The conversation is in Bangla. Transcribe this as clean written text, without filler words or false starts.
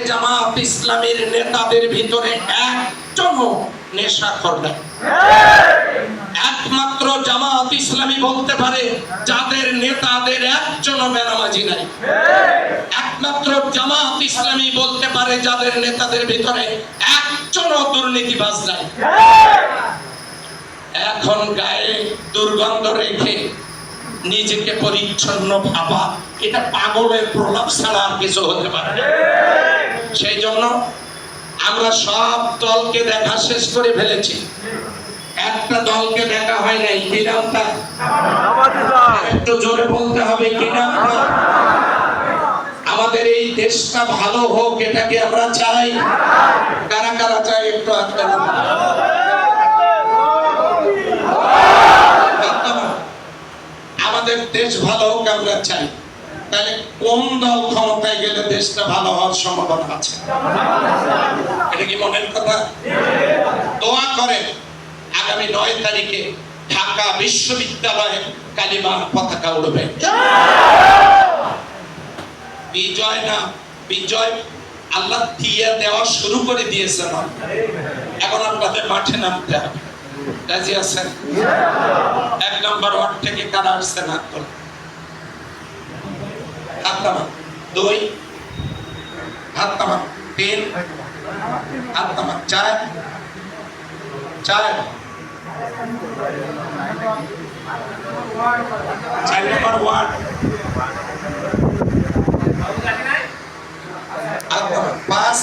জামাত ইসলামীর নেতাদের ভিতরে একজনও নেশাখোর নাই। একমাত্র জামাত ইসলামী বলতে পারে যাদের নেতাদের একজনও বেনামাজি নাই। একমাত্র জামাত ইসলামী বলতে পারে যাদের নেতাদের ভিতরে একজনও দুর্নীতিবাজ নাই। এখন গায়ে দুর্গন্ধ রেখে নিজেকে পরিচ্ছন্ন ভাবা, এটা পাগলের প্রলাপ ছাড়া আর কিছু হতে পারে। সেই জন্য আমরা সব দলকে দেখা শেষ করে ফেলেছি, একটা দলকে দেখা হয় নাই। কি নামটা? একটু জোরে বলতে হবে, কি নামটা? আমাদের এই দেশটা ভালো হোক, এটাকে আমরা চাই। কারা কারা চাই একটু হাত নাড়ান। আমাদের দেশ ভালো হোক আমরা চাই। তাহলে কোন দল ক্ষমতায় গেলে দেশটা ভালো হওয়ার সম্ভাবনা আছে? এটা কি মনের কথা? দোয়া করেন আগামী 9 তারিখে ঢাকা বিশ্ববিদ্যালয়ে কালিমার পতাকা উড়বে। বিজয় না বিজয় আল্লাহ দিয়ে দেওয়া শুরু করে দিয়েছে না, এখন আপনাদের মাঠে নামতে হবে। রাজি আছেন? 1 নম্বর ওয়ার্ড থেকে কারা আসছেন? হাত তোলেন। হাত নামান। 2 হাত নামান। 3 হাত নামান। 4 4 নম্বর ওয়ার্ড হাত নামান। 5